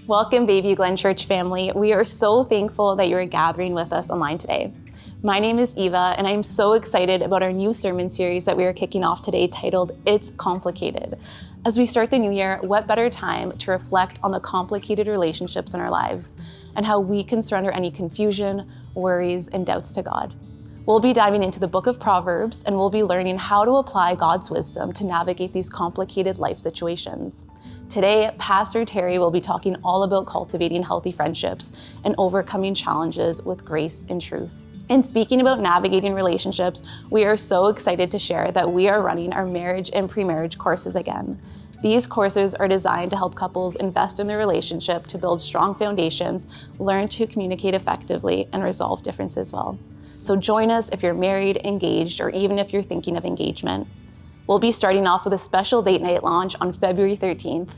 Welcome, Bayview Glen Church family. We are so thankful that you're gathering with us online today. My name is Eva, and I'm so excited about our new sermon series that we are kicking off today titled, It's Complicated. As we start the new year, what better time to reflect on the complicated relationships in our lives and how we can surrender any confusion, worries, and doubts to God. We'll be diving into the book of Proverbs, and we'll be learning how to apply God's wisdom to navigate these complicated life situations. Today, Pastor Terry will be talking all about cultivating healthy friendships and overcoming challenges with grace and truth. And speaking about navigating relationships, we are so excited to share that we are running our marriage and pre-marriage courses again. These courses are designed to help couples invest in their relationship to build strong foundations, learn to communicate effectively, and resolve differences well. So join us if you're married, engaged, or even if you're thinking of engagement. We'll be starting off with a special date night launch on February 13th.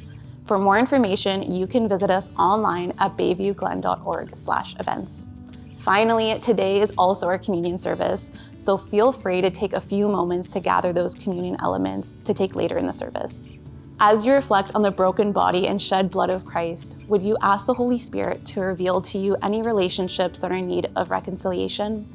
For more information, you can visit us online at bayviewglen.org/events. Finally, today is also our communion service, so feel free to take a few moments to gather those communion elements to take later in the service. As you reflect on the broken body and shed blood of Christ, would you ask the Holy Spirit to reveal to you any relationships that are in need of reconciliation?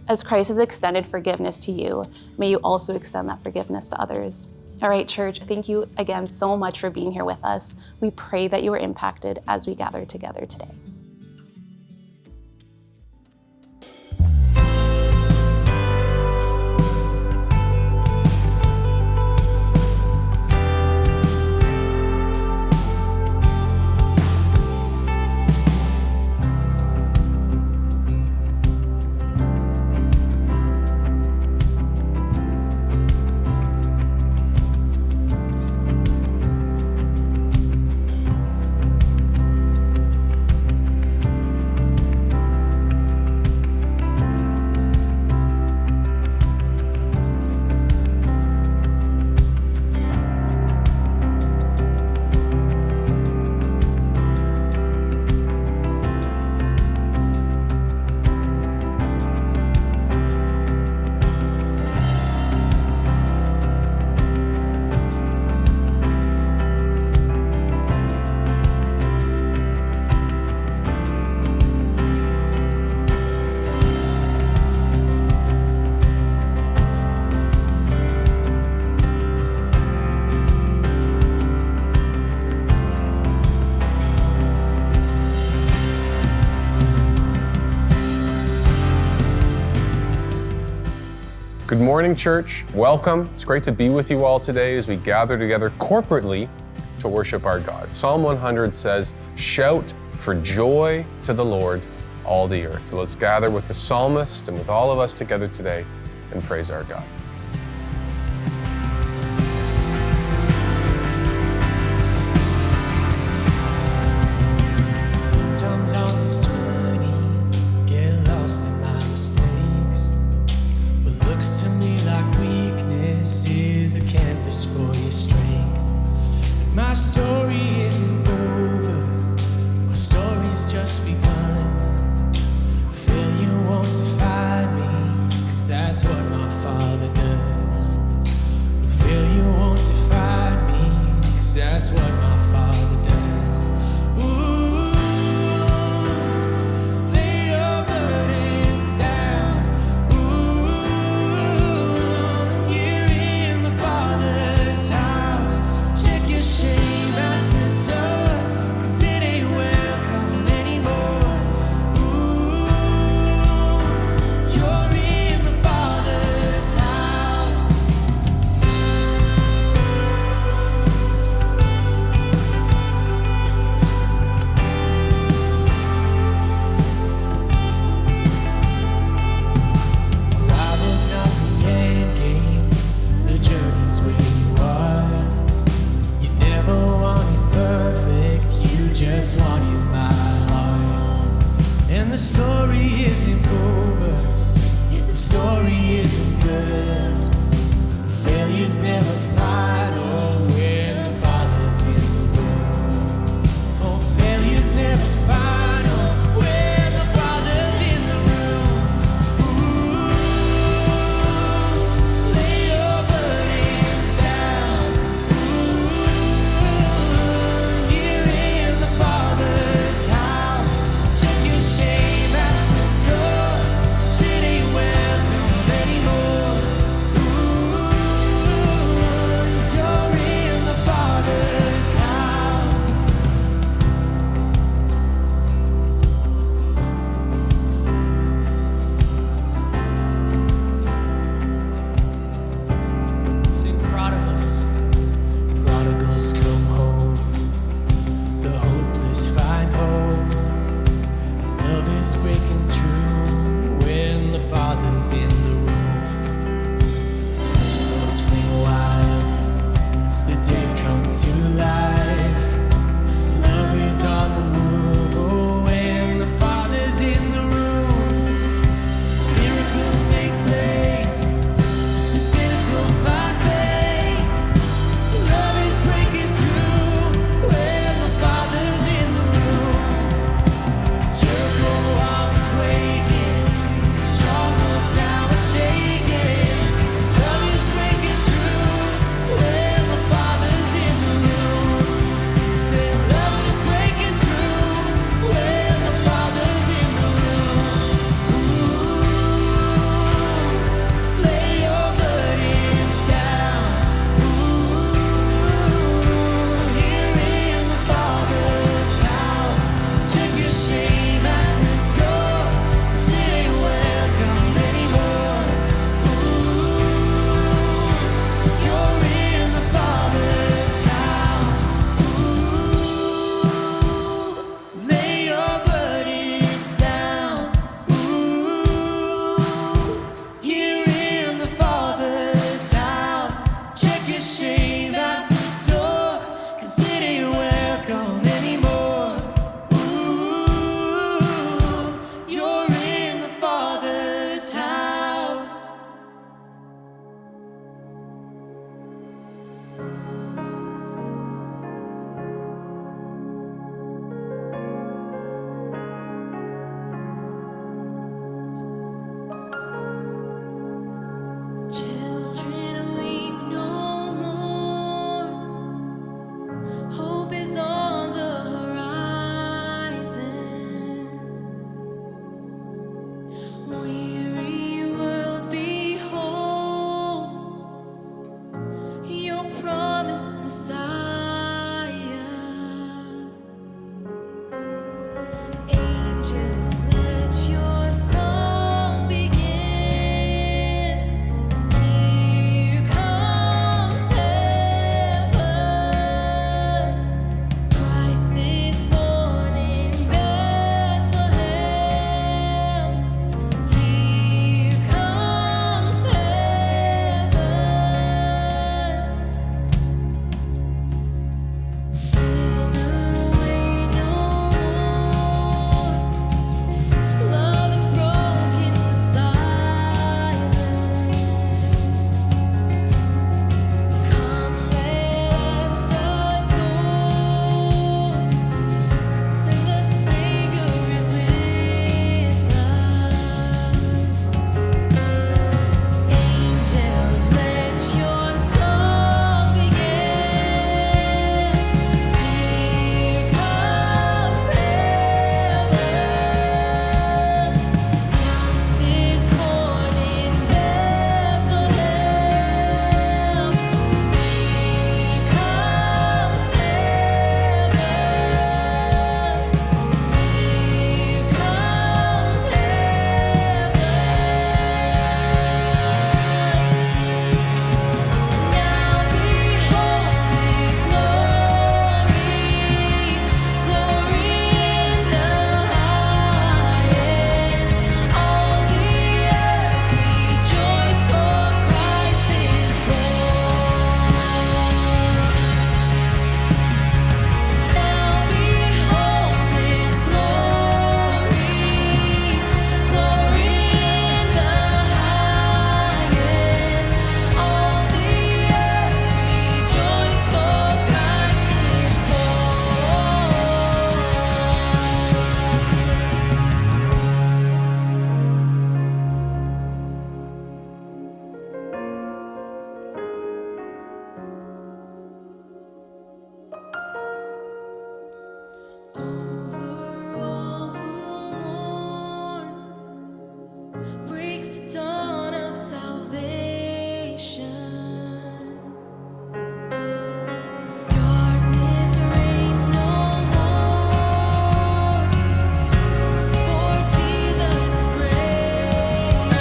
As Christ has extended forgiveness to you, may you also extend that forgiveness to others. All right, church, thank you again so much for being here with us. We pray that you are impacted as we gather together today. Good morning, church. Welcome. It's great to be with you all today as we gather together corporately to worship our God. Psalm 100 says, "Shout for joy to the Lord, all the earth." So let's gather with the psalmist and with all of us together today and praise our God. Sometimes on this journey, get lost in my mistakes. What looks to me like weakness is a canvas for your strength. And my story isn't over, my story's just begun. Failure won't define me, 'cause that's what my Father does. Failure won't define me, 'cause that's what my Father does. Ooh, lay your burdens down. Ooh, you're in the Father's house. Check your shame at the door, 'cause it ain't welcome anymore. Ooh, you're in the Father's house. Arrival's not the end game, the journey's where you are. You never wanted perfect, you just wanted my heart. And the story isn't over, if the story isn't good. Failure's never final when the Father's in the room. Oh, failure's never final when the Father's in the room. Ooh, lay your burdens down. Ooh, you're in the Father's Angels, let your song begin. Here comes heaven. Christ is born in Bethlehem. Here comes heaven. Sinner, wait no more. Love is broken silence. Come, let us adore. The Savior is with us. Angels, let your song begin. Here comes heaven. Christ is born in Bethlehem. Here comes heaven. Here comes heaven. Now behold His glory, glory in the highest. All the earth rejoice, for Christ is born. Now behold His glory, glory in the highest. All the earth rejoice, for Christ is over all who mourn. Breaks the dawn of salvation. Darkness reigns no more, for Jesus is great.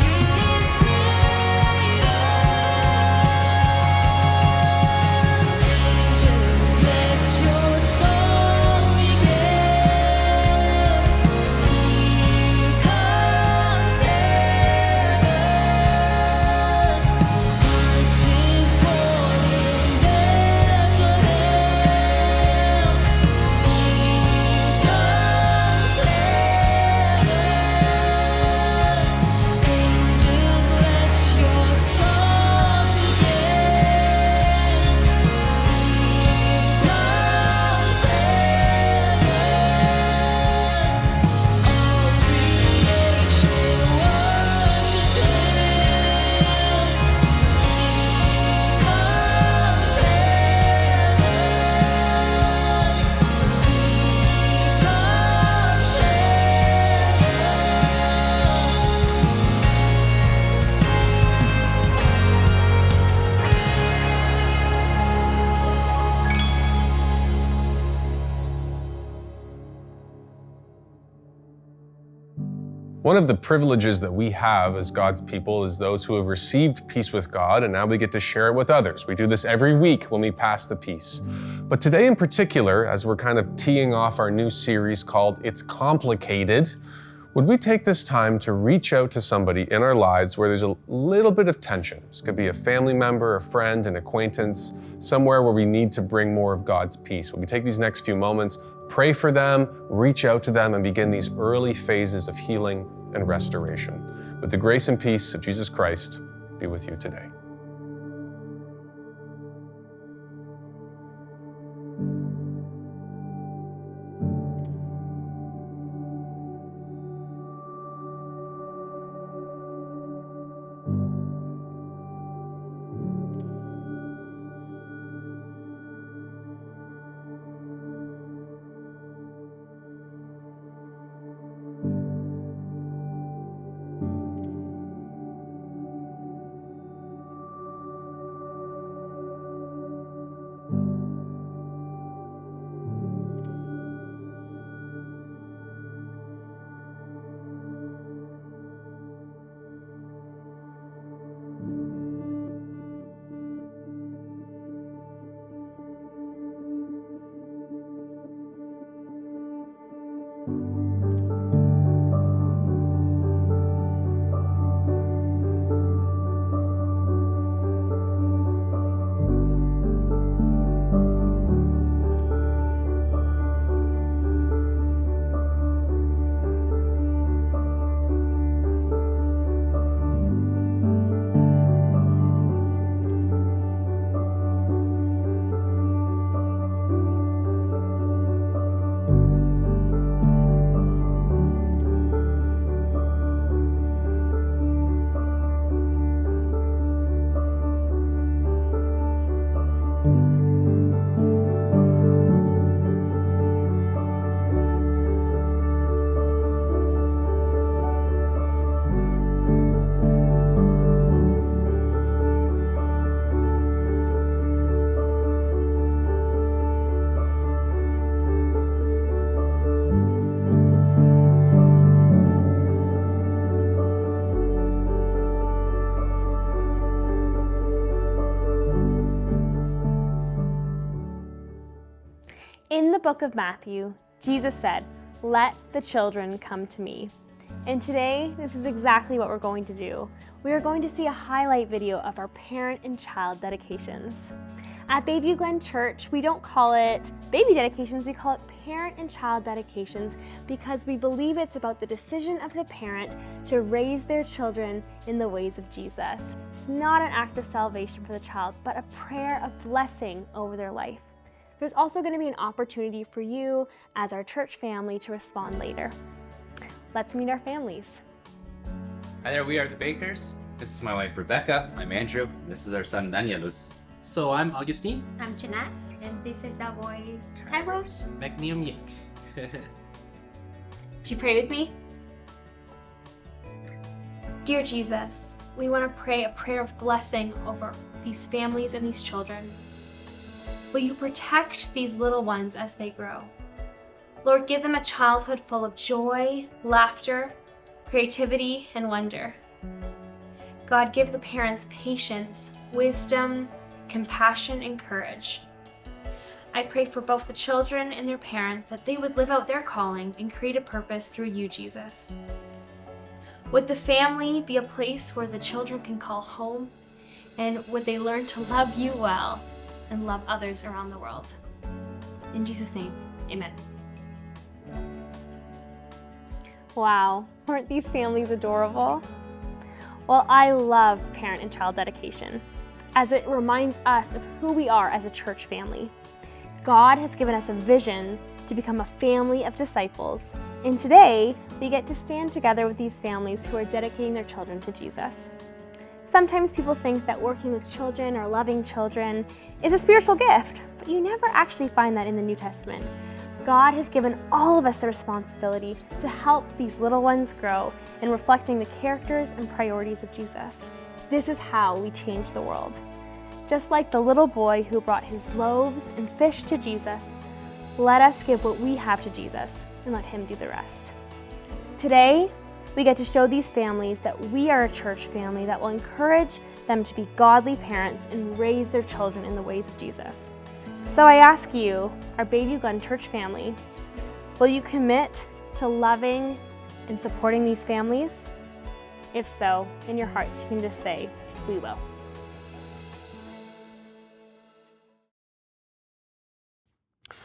He is greater. Angels, let your song begin. Here comes heaven. Christ is born in Bethlehem. Here comes heaven. Angels, let your song begin. Here comes heaven. All creation worship Him. Here comes One of the privileges that we have as God's people is those who have received peace with God, and now we get to share it with others. We do this every week when we pass the peace. But today in particular, as we're kind of teeing off our new series called It's Complicated, would we take this time to reach out to somebody in our lives where there's a little bit of tension? This could be a family member, a friend, an acquaintance, somewhere where we need to bring more of God's peace. Would we take these next few moments, pray for them, reach out to them, and begin these early phases of healing and restoration? With the grace and peace of Jesus Christ be with you today. In the book of Matthew, Jesus said, "Let the children come to me." And today, this is exactly what we're going to do. We are going to see a highlight video of our parent and child dedications. At Bayview Glen Church, we don't call it baby dedications, we call it parent and child dedications because we believe it's about the decision of the parent to raise their children in the ways of Jesus. It's not an act of salvation for the child, but a prayer of blessing over their life. There's also going to be an opportunity for you as our church family to respond later. Let's meet our families. Hi there, we are the Bakers. This is my wife Rebecca. I'm Andrew. This is our son Danielus. So I'm Augustine. I'm Janas, and this is our boy Kairos. Magnium Yik. Do you pray with me? Dear Jesus, we want to pray a prayer of blessing over these families and these children. Will you protect these little ones as they grow? Lord, give them a childhood full of joy, laughter, creativity, and wonder. God, give the parents patience, wisdom, compassion, and courage. I pray for both the children and their parents that they would live out their calling and create a purpose through you, Jesus. Would the family be a place where the children can call home? And would they learn to love you well and love others around the world? In Jesus' name, amen. Wow, aren't these families adorable? Well, I love parent and child dedication, as it reminds us of who we are as a church family. God has given us a vision to become a family of disciples, and today we get to stand together with these families who are dedicating their children to Jesus. Sometimes people think that working with children or loving children is a spiritual gift, but you never actually find that in the New Testament. God has given all of us the responsibility to help these little ones grow in reflecting the characters and priorities of Jesus. This is how we change the world. Just like the little boy who brought his loaves and fish to Jesus, let us give what we have to Jesus and let him do the rest. Today, we get to show these families that we are a church family that will encourage them to be godly parents and raise their children in the ways of Jesus. So I ask you, our Bayview Glen Church family, will you commit to loving and supporting these families? If so, in your hearts, you can just say, we will.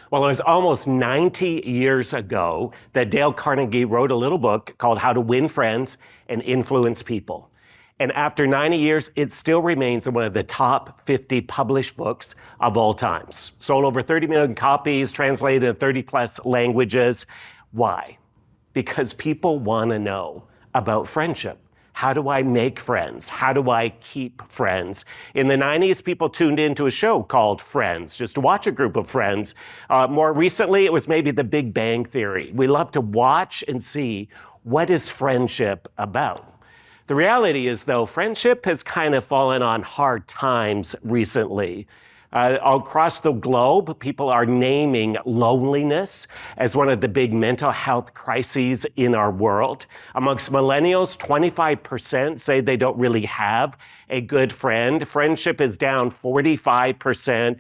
Well, it was almost 90 years ago that Dale Carnegie wrote a little book called How to Win Friends and Influence People. And after 90 years, it still remains one of the top 50 published books of all times. Sold over 30 million copies, translated in 30 plus languages. Why? Because people want to know about friendship. How do I make friends? How do I keep friends? In the 90s, people tuned into a show called Friends, just to watch a group of friends. More recently, it was maybe The Big Bang Theory. We love to watch and see what is friendship about. The reality is, though, friendship has kind of fallen on hard times recently. Across the globe, people are naming loneliness as one of the big mental health crises in our world. Amongst millennials, 25% say they don't really have a good friend. Friendship is down 45%.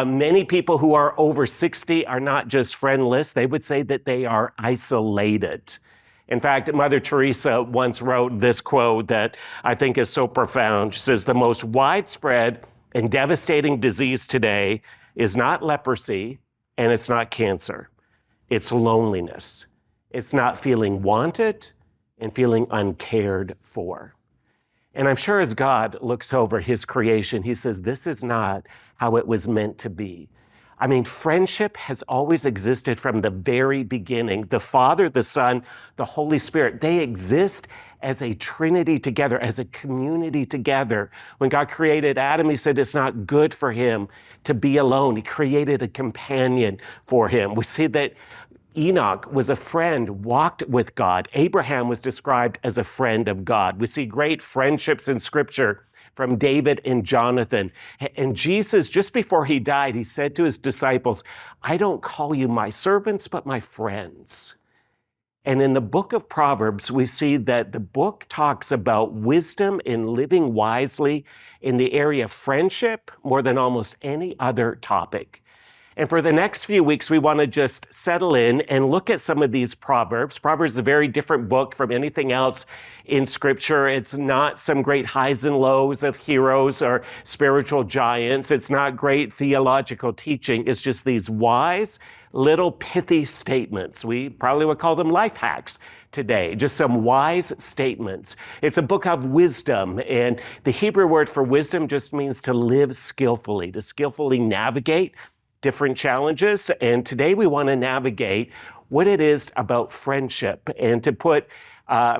Many people who are over 60 are not just friendless, they would say that they are isolated. In fact, Mother Teresa once wrote this quote that I think is so profound. She says, "The most widespread and devastating disease today is not leprosy and it's not cancer. It's loneliness. It's not feeling wanted and feeling uncared for." And I'm sure as God looks over his creation, he says, this is not how it was meant to be. I mean, friendship has always existed from the very beginning. The Father, the Son, the Holy Spirit, they exist as a trinity together, as a community together. When God created Adam, he said it's not good for him to be alone. He created a companion for him. We see that Enoch was a friend, walked with God. Abraham was described as a friend of God. We see great friendships in Scripture from David and Jonathan. And Jesus, just before he died, he said to his disciples, "I don't call you my servants, but my friends." And in the book of Proverbs, we see that the book talks about wisdom in living wisely in the area of friendship more than almost any other topic. And for the next few weeks, we want to just settle in and look at some of these Proverbs. Proverbs is a very different book from anything else in Scripture. It's not some great highs and lows of heroes or spiritual giants. It's not great theological teaching. It's just these wise, little pithy statements. We probably would call them life hacks today, just some wise statements. It's a book of wisdom, and the Hebrew word for wisdom just means to live skillfully, to skillfully navigate different challenges. And today we want to navigate what it is about friendship and to put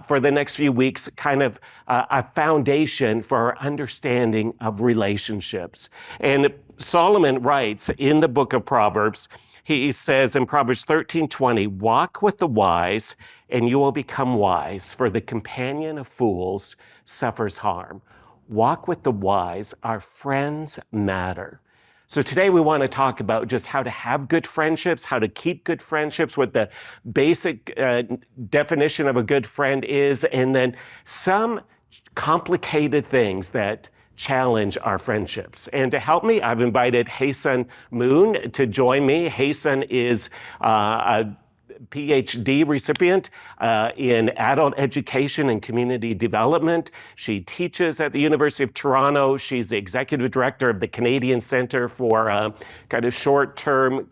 for the next few weeks kind of a foundation for our understanding of relationships. And Solomon writes in the book of Proverbs, he says in Proverbs 13:20, walk with the wise and you will become wise, for the companion of fools suffers harm. Walk with the wise, our friends matter. So today we want to talk about just how to have good friendships, how to keep good friendships, what the basic definition of a good friend is, and then some complicated things that challenge our friendships. And to help me, I've invited Hasan Moon to join me. Hasan is a PhD recipient in adult education and community development. She teaches at the University of Toronto. She's the executive director of the Canadian Centre for kind of short-term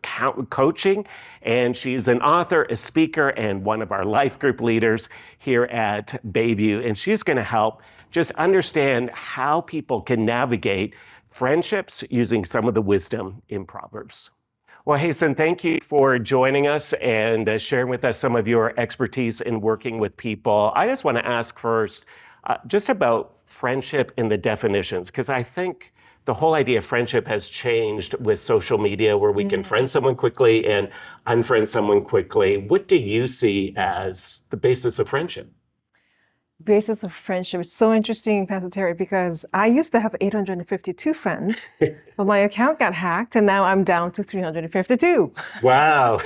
coaching. And she's an author, a speaker, and one of our life group leaders here at Bayview. And she's going to help just understand how people can navigate friendships using some of the wisdom in Proverbs. Well, Hasan, thank you for joining us and sharing with us some of your expertise in working with people. I just want to ask first just about friendship and the definitions, because I think the whole idea of friendship has changed with social media, where we can friend someone quickly and unfriend someone quickly. What do you see as the basis of friendship? Basis of friendship. It's so interesting, Pastor Terry, because I used to have 852 friends, but my account got hacked and now I'm down to 352. Wow.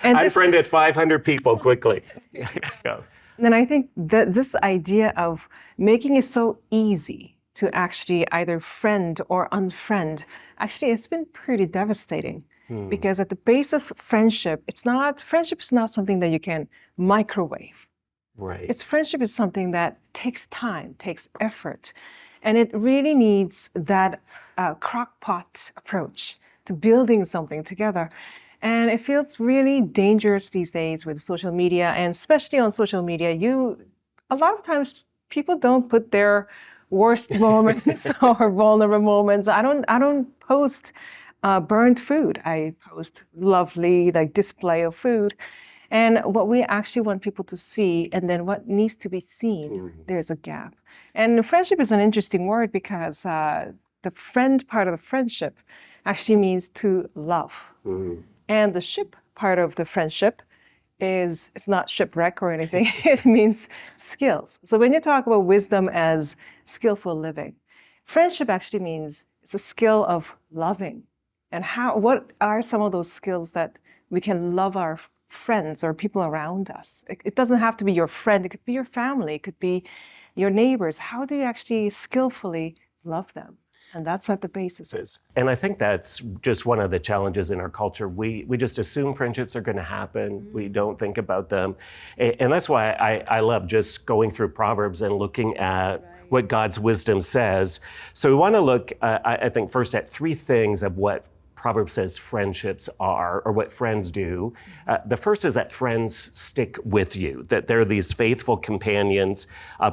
And I friended 500 people quickly. And I think that this idea of making it so easy to actually either friend or unfriend, actually it's been pretty devastating. Because at the basis of friendship, friendship is not something that you can microwave. Right. Friendship is something that takes time, takes effort, and it really needs that crock-pot approach to building something together. And it feels really dangerous these days with social media, and especially on social media, a lot of times people don't put their worst moments or vulnerable moments. I don't post burnt food. I post lovely display of food. And what we actually want people to see, and then what needs to be seen, there's a gap. And friendship is an interesting word because the friend part of the friendship actually means to love. And the ship part of the friendship it's not shipwreck or anything, it means skills. So when you talk about wisdom as skillful living, friendship actually means it's a skill of loving. And what are some of those skills that we can love our friends or people around us? It doesn't have to be your friend, it could be your family, it could be your neighbors. How do you actually skillfully love them? And that's at the basis. And I think that's just one of the challenges in our culture. We just assume friendships are going to happen. We don't think about them. And that's why I love just going through Proverbs and looking at what God's wisdom says. So we want to look, I think, first at three things of what Proverbs says friendships are, or what friends do. The first is that friends stick with you, that they're these faithful companions.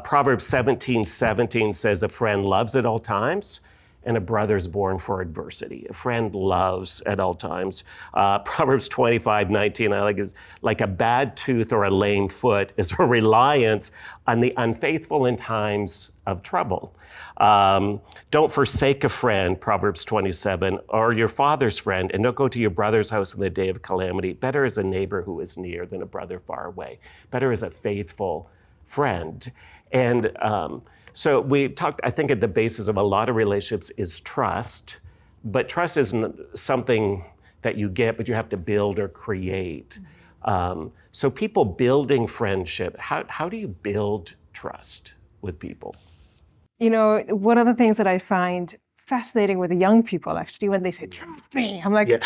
Proverbs 17:17 says a friend loves at all times, and a brother's born for adversity. A friend loves at all times. Proverbs 25:19, I like a bad tooth or a lame foot is a reliance on the unfaithful in times of trouble. Don't forsake a friend, Proverbs 27, or your father's friend, and don't go to your brother's house in the day of calamity. Better is a neighbor who is near than a brother far away. Better is a faithful friend. And so we talked, I think at the basis of a lot of relationships is trust, but trust isn't something that you get, but you have to build or create. So people building friendship, how do you build trust with people? You know, one of the things that I find fascinating with the young people actually when they say, trust me. I'm like, Yeah.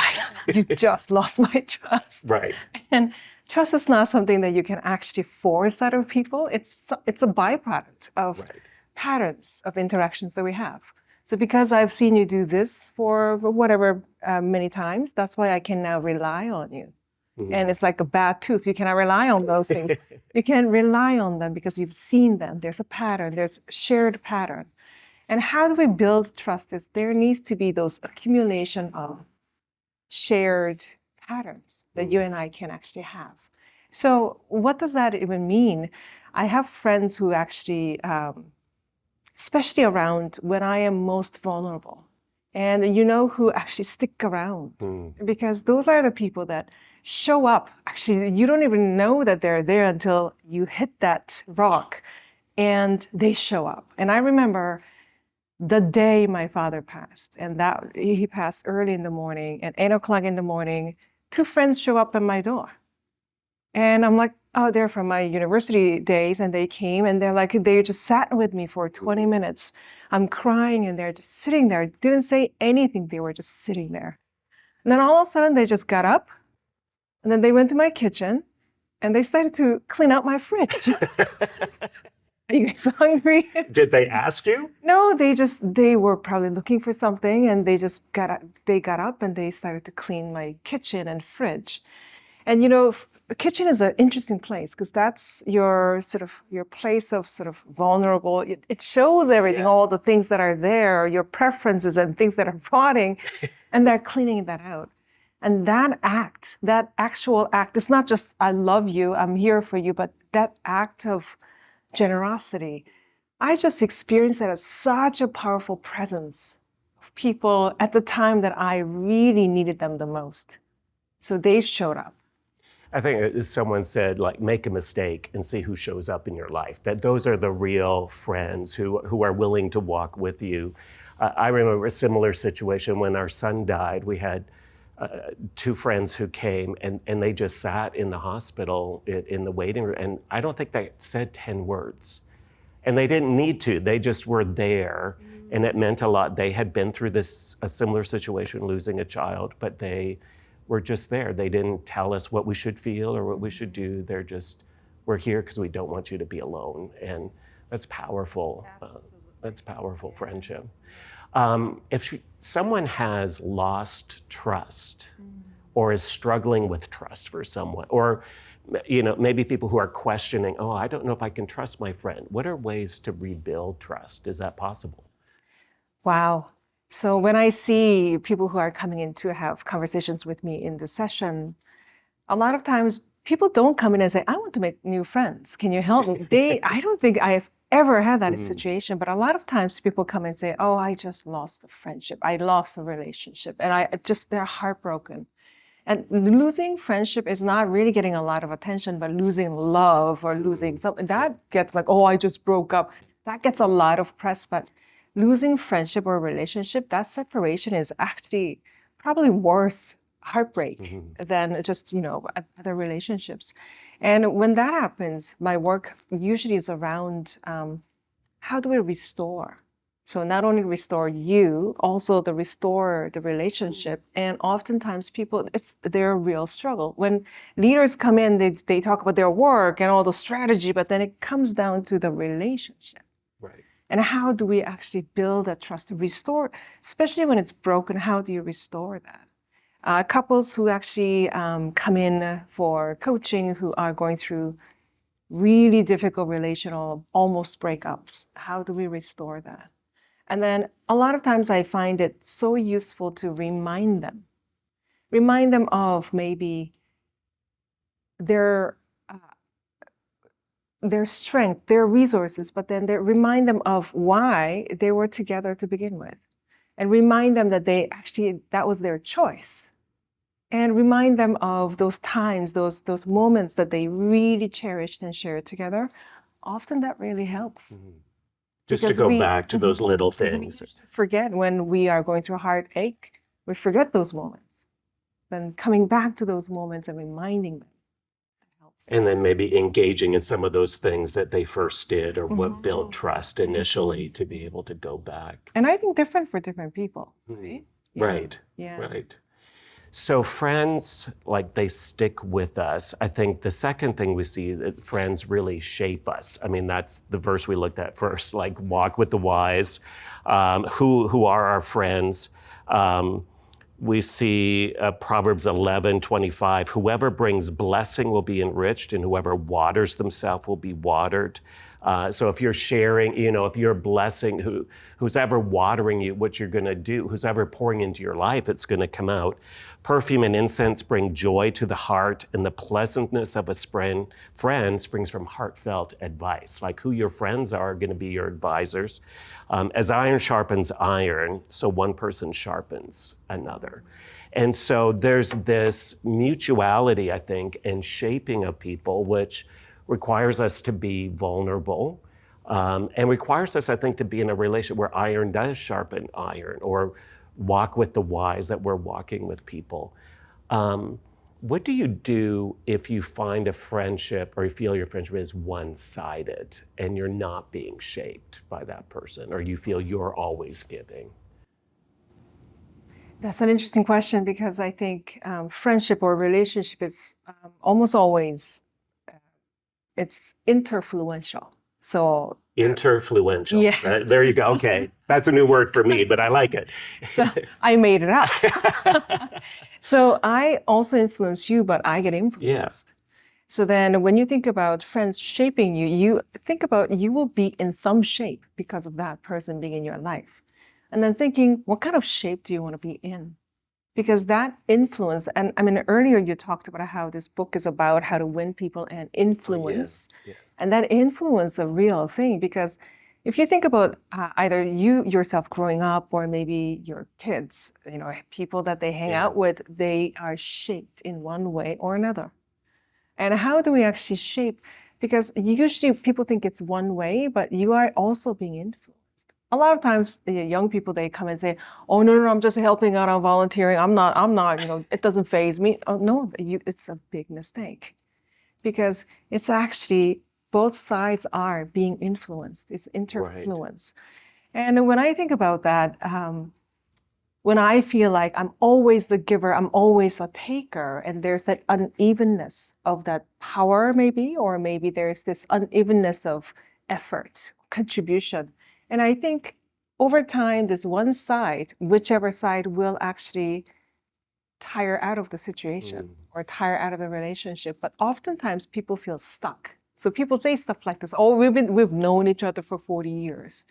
you just lost my trust. Right. And trust is not something that you can actually force out of people. It's a byproduct of Right. patterns of interactions that we have. So because I've seen you do this for whatever many times, that's why I can now rely on you. And it's like a bad tooth. You cannot rely on those things. You can rely on them because you've seen them. There's a pattern. There's a shared pattern. And how do we build trust? Is there needs to be those accumulation of shared patterns that you and I can actually have. So what does that even mean? I have friends who actually, especially around when I am most vulnerable, and you know who actually stick around, because those are the people that show up. Actually, you don't even know that they're there until you hit that rock and they show up. And I remember the day my father passed, and that he passed early in the morning, at 8 o'clock in the morning, two friends show up at my door. And I'm like, oh, they're from my university days, and they came and they're like, they just sat with me for 20 minutes. I'm crying and they're just sitting there, didn't say anything. They were just sitting there. And then all of a sudden they just got up and then they went to my kitchen and they started to clean out my fridge. Are you guys hungry? Did they ask you? No, they were probably looking for something and they got up and they started to clean my kitchen and fridge. And you know, the kitchen is an interesting place because that's your place of sort of vulnerable. It shows everything, all the things that are there, your preferences and things that are rotting, and they're cleaning that out. And that actual act, it's not just I love you, I'm here for you, but that act of generosity, I just experienced that as such a powerful presence of people at the time that I really needed them the most. So they showed up. I think as someone said, like, make a mistake and see who shows up in your life. That those are the real friends who are willing to walk with you. I remember a similar situation when our son died. We had two friends who came and they just sat in the hospital in the waiting room. And I don't think they said 10 words. And they didn't need to. They just were there. And it meant a lot. They had been through a similar situation, losing a child, but they were just there. They didn't tell us what we should feel or what we should do. They're just, we're here because we don't want you to be alone. And that's powerful. That's powerful friendship. If someone has lost trust or is struggling with trust for someone, or maybe people who are questioning, oh, I don't know if I can trust my friend. What are ways to rebuild trust? Is that possible? Wow. So when I see people who are coming in to have conversations with me in the session, a lot of times people don't come in and say, I want to make new friends. Can you help me? I don't think I have ever had that situation, but a lot of times people come and say, oh, I just lost a friendship. I lost a relationship. And they're heartbroken. And losing friendship is not really getting a lot of attention, but losing love or losing something, that gets like, oh, I just broke up. That gets a lot of press, but losing friendship or relationship, that separation is actually probably worse heartbreak than just, other relationships. And when that happens, my work usually is around how do we restore? So not only restore you, also restore the relationship. And oftentimes people, it's their real struggle. When leaders come in, they talk about their work and all the strategy, but then it comes down to the relationship. Right. And how do we actually build that trust, restore, especially when it's broken, how do you restore that? Couples who actually come in for coaching who are going through really difficult relational, almost breakups, how do we restore that? And then a lot of times I find it so useful to remind them of maybe their strength, their resources, but then remind them of why they were together to begin with. And remind them that that was their choice. And remind them of those times, those moments that they really cherished and shared together. Often that really helps. Just to go back to those little things. We forget when we are going through a heartache, we forget those moments. Then coming back to those moments and reminding them, that helps. And then maybe engaging in some of those things that they first did or what built trust initially to be able to go back. And I think different for different people, right? Yeah. Right. Yeah. Right. So friends, like they stick with us. I think the second thing we see that friends really shape us. I mean, that's the verse we looked at first, like walk with the wise. Who are our friends? We see Proverbs 11:25, whoever brings blessing will be enriched and whoever waters themselves will be watered. So if you're sharing, if you're blessing who's ever watering you, what you're gonna do, who's ever pouring into your life, it's gonna come out. Perfume and incense bring joy to the heart, and the pleasantness of a friend springs from heartfelt advice. Like who your friends are gonna be your advisors. As iron sharpens iron, so one person sharpens another. And so there's this mutuality, I think, and shaping of people, which requires us to be vulnerable, and requires us, I think, to be in a relationship where iron does sharpen iron, or walk with the wise, that we're walking with people. What do you do if you find a friendship or you feel your friendship is one-sided and you're not being shaped by that person, or you feel you're always giving? That's an interesting question, because I think friendship or relationship is almost always it's interfluential. So Interfluential. Yeah. Right? There you go. Okay. That's a new word for me, but I like it. So I made it up. So I also influence you, but I get influenced. So then when you think about friends shaping you, you think about you will be in some shape because of that person being in your life. And then thinking, what kind of shape do you want to be in? Because that influence, and I mean, earlier you talked about how this book is about how to win people and influence. Yeah. And that influence is a real thing, because if you think about either you yourself growing up or maybe your kids, people that they hang out with, they are shaped in one way or another. And how do we actually shape? Because usually people think it's one way, but you are also being influenced. A lot of times, young people, they come and say, "Oh, no, I'm just helping out, I'm volunteering. I'm not, it doesn't faze me." Oh, no, it's a big mistake, because it's actually both sides are being influenced. It's interfluence. Right. And when I think about that, when I feel like I'm always the giver, I'm always a taker, and there's that unevenness of that power maybe, or maybe there's this unevenness of effort, contribution. And I think over time, this one side, whichever side, will actually tire out of the situation or tire out of the relationship. But oftentimes people feel stuck. So people say stuff like this, "Oh, we've known each other for 40 years.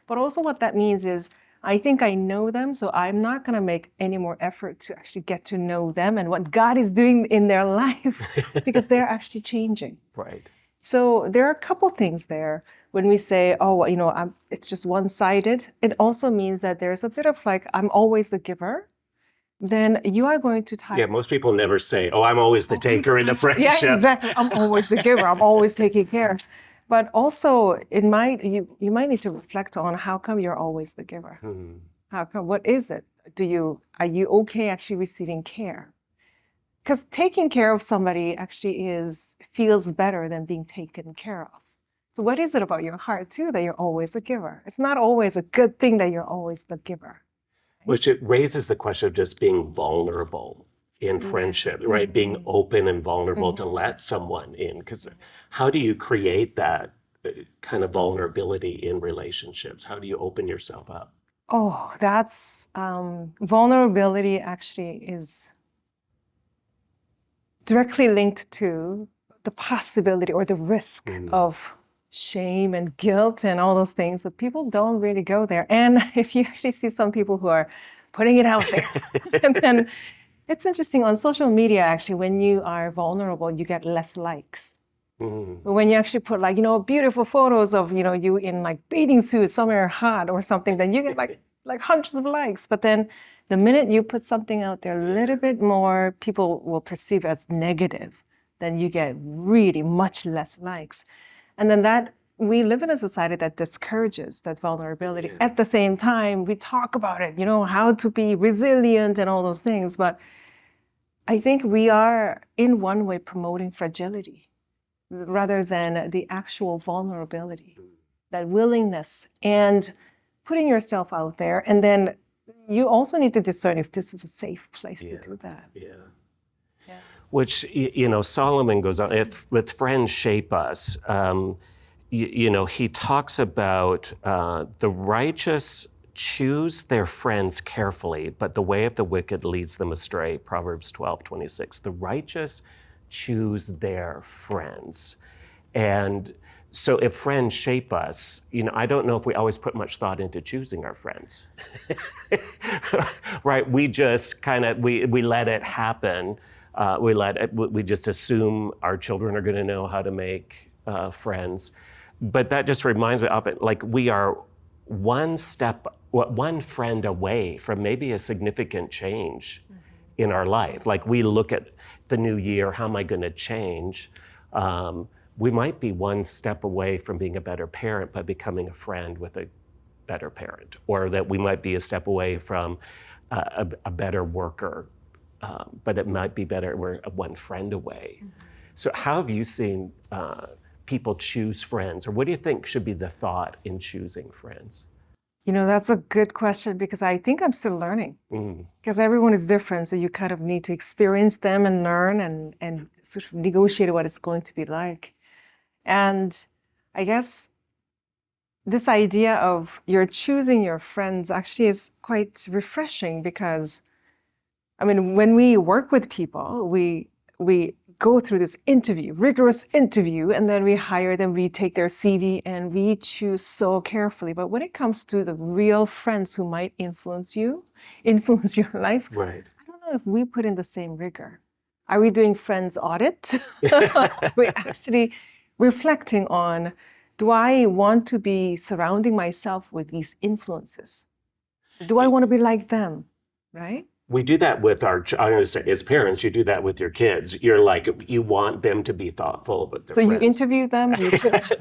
But also what that means is, I think I know them, so I'm not going to make any more effort to actually get to know them and what God is doing in their life, because they're actually changing. Right. So there are a couple things there. When we say, "Oh, it's just one-sided," it also means that there's a bit of like, I'm always the giver. Then you are going to tire. Yeah, most people never say, "Oh, I'm always the taker in a friendship." Yeah, exactly. I'm always the giver. I'm always taking care. But also, you might need to reflect on, how come you're always the giver? How come? What is it? Are you okay actually receiving care? Because taking care of somebody actually feels better than being taken care of. So what is it about your heart too that you're always a giver? It's not always a good thing that you're always the giver. Which it raises the question of just being vulnerable in friendship, right? Being open and vulnerable to let someone in. Because how do you create that kind of vulnerability in relationships? How do you open yourself up? Oh, that's vulnerability actually is directly linked to the possibility or the risk of shame and guilt and all those things. So people don't really go there. And if you actually see some people who are putting it out there, and then it's interesting on social media, actually, when you are vulnerable, you get less likes. But when you actually put beautiful photos of, you in like bathing suits somewhere hot or something, then you get like hundreds of likes. But then the minute you put something out there a little bit more, people will perceive as negative, then you get really much less likes. And then we live in a society that discourages that vulnerability. Yeah. At the same time, we talk about it, how to be resilient and all those things. But I think we are, in one way, promoting fragility. rather than the actual vulnerability, that willingness and putting yourself out there. And then you also need to discern if this is a safe place to do that. Yeah. Which, Solomon goes on, if with friends shape us, he talks about the righteous choose their friends carefully, but the way of the wicked leads them astray, Proverbs 12:26. The righteous choose their friends. And so if friends shape us, I don't know if we always put much thought into choosing our friends. Right? We just we let it happen. We just assume our children are going to know how to make friends. But that just reminds me of it, like we are one friend away from maybe a significant change in our life. Like we look at the new year, how am I going to change? We might be one step away from being a better parent by becoming a friend with a better parent, or that we might be a step away from a better worker. But it might be better, we're one friend away. So how have you seen people choose friends? Or what do you think should be the thought in choosing friends? That's a good question, because I think I'm still learning. Because everyone is different, so you kind of need to experience them and learn and sort of negotiate what it's going to be like. And I guess this idea of you're choosing your friends actually is quite refreshing, because when we work with people, we go through this rigorous interview, and then we hire them, we take their CV, and we choose so carefully. But when it comes to the real friends who might influence your life, right. I don't know if we put in the same rigor. Are we doing friends audit? Are we actually reflecting on, do I want to be surrounding myself with these influences? Do I want to be like them, right? We do that with I'm going to say, as parents, you do that with your kids. You're like, you want them to be thoughtful with their friends. So you interview them?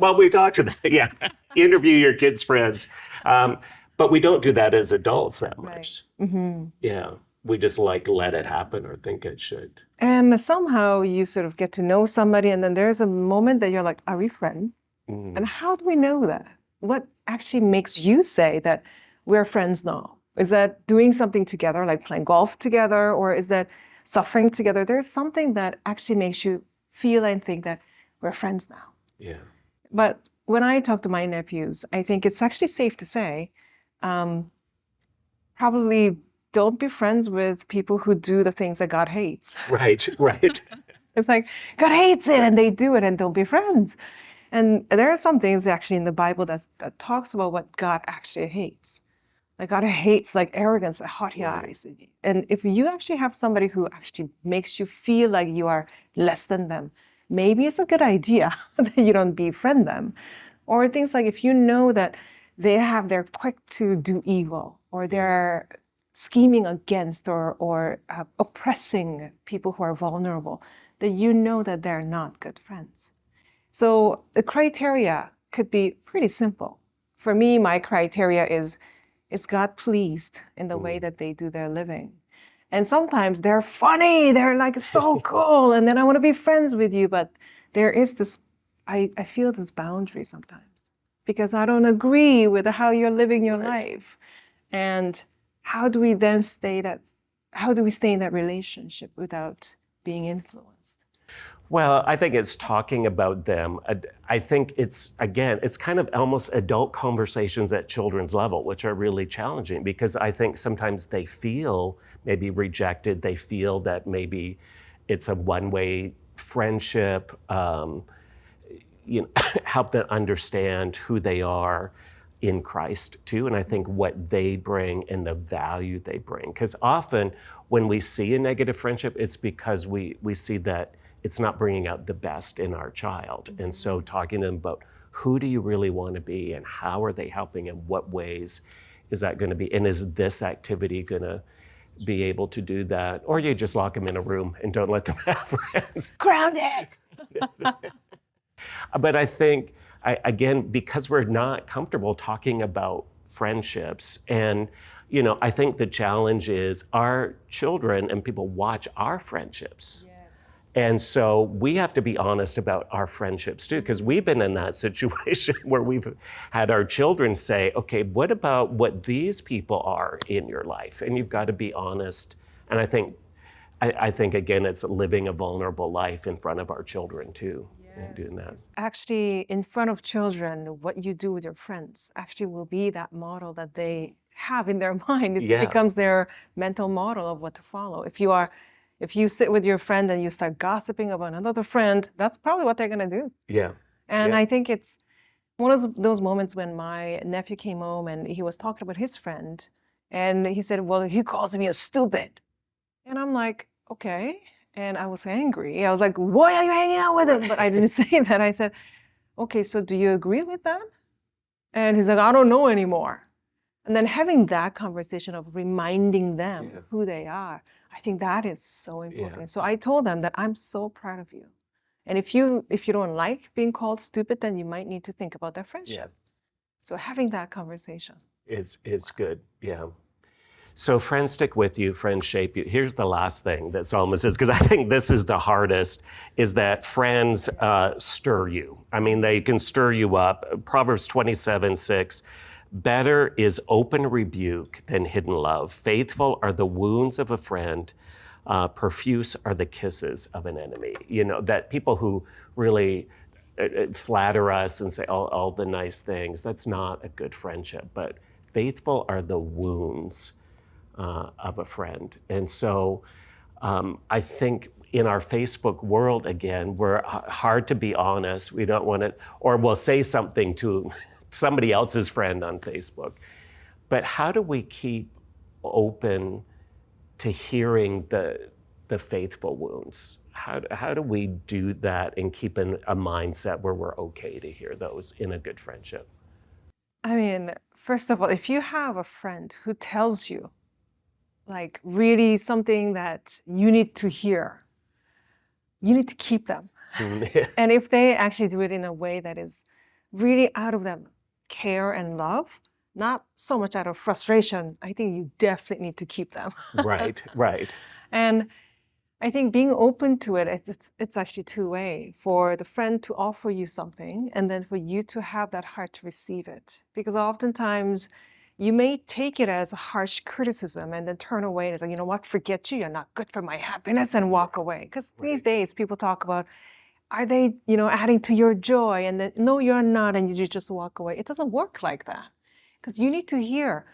Well, we talk to them, yeah. Interview your kids' friends. But we don't do that as adults that much. Right. Mm-hmm. Yeah, we just let it happen or think it should. And somehow you sort of get to know somebody, and then there's a moment that you're like, are we friends? And how do we know that? What actually makes you say that we're friends now? Is that doing something together, like playing golf together, or is that suffering together? There's something that actually makes you feel and think that we're friends now. Yeah. But when I talk to my nephews, I think it's actually safe to say, probably don't be friends with people who do the things that God hates. Right. It's like, God hates it, and they do it, and don't be friends. And there are some things actually in the Bible that talks about what God actually hates. Like God hates arrogance, haughty eyes. And if you actually have somebody who actually makes you feel like you are less than them, maybe it's a good idea that you don't befriend them. Or things like if you know that they're quick to do evil, or they're scheming against or oppressing people who are vulnerable, that you know that they're not good friends. So the criteria could be pretty simple. For me, my criteria is God pleased in the way that they do their living? And sometimes they're funny, they're so cool, and then I want to be friends with you, but there is this, I feel this boundary sometimes, because I don't agree with how you're living your life. And how do we stay in that relationship without being influenced? Well, I think it's talking about them. I think it's kind of almost adult conversations at children's level, which are really challenging, because I think sometimes they feel maybe rejected. They feel that maybe it's a one-way friendship. Help them understand who they are in Christ too, and I think what they bring and the value they bring. Because often when we see a negative friendship, it's because we see that it's not bringing out the best in our child. And so talking to them about who do you really want to be, and how are they helping, and what ways is that going to be, and is this activity going to be able to do that? Or you just lock them in a room and don't let them have friends. Grounded! But I think, again, because we're not comfortable talking about friendships, and I think the challenge is our children and people watch our friendships. And so we have to be honest about our friendships too, because we've been in that situation where we've had our children say, okay, what about what these people are in your life? And you've got to be honest. And I think again, it's living a vulnerable life in front of our children too, and doing that. Actually, in front of children, what you do with your friends actually will be that model that they have in their mind. It becomes their mental model of what to follow. If you sit with your friend and you start gossiping about another friend, that's probably what they're going to do. Yeah. And I think it's one of those moments when my nephew came home and he was talking about his friend, and he said, well, he calls me a stupid. And I'm like, okay. And I was angry. I was like, why are you hanging out with him? But I didn't say that. I said, okay, so do you agree with that? And he's like, I don't know anymore. And then having that conversation of reminding them who they are, I think that is so important. So I told them that I'm so proud of you. And if you don't like being called stupid, then you might need to think about that friendship. So having that conversation. It's good, yeah. So friends stick with you, friends shape you. Here's the last thing that Solomon says, because I think this is the hardest, is that friends stir you. I mean, they can stir you up. Proverbs 27:6, better is open rebuke than hidden love. Faithful are the wounds of a friend. Profuse are the kisses of an enemy. You know, that people who really flatter us and say all the nice things, that's not a good friendship. But faithful are the wounds of a friend. And so I think in our Facebook world, again, we're hard to be honest. We don't want to, or we'll say something to somebody else's friend on Facebook. But how do we keep open to hearing the faithful wounds? How do we do that and keep in a mindset where we're okay to hear those in a good friendship? I mean, first of all, if you have a friend who tells you, like really something that you need to hear, you need to keep them. And if they actually do it in a way that is really out of that care and love, not so much out of frustration, I think you definitely need to keep them. Right. And I think being open to it, it's actually two-way, for the friend to offer you something and then for you to have that heart to receive it. Because oftentimes you may take it as a harsh criticism and then turn away and say, you know what, forget you, you're not good for my happiness, and walk away. Because these days people talk about, are they, adding to your joy? And then, no, you're not, and you just walk away. It doesn't work like that. Because you need to hear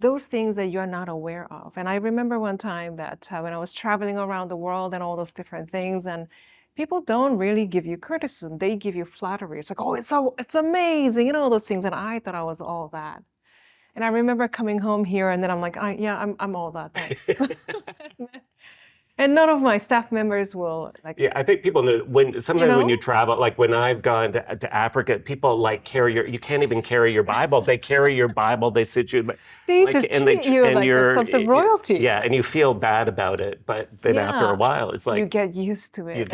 those things that you're not aware of. And I remember one time that when I was traveling around the world and all those different things, and people don't really give you criticism, they give you flattery. It's like, oh, it's amazing, all those things. And I thought I was all that. And I remember coming home here, and then I'm like, I'm all that, thanks. And none of my staff members will Yeah, I think people know sometimes when you travel, like when I've gone to Africa, people you can't even carry your Bible. They carry your Bible, they sit you. They just treat you like some sort of royalty. Yeah, and you feel bad about it, but then after a while, it's like you get used to it.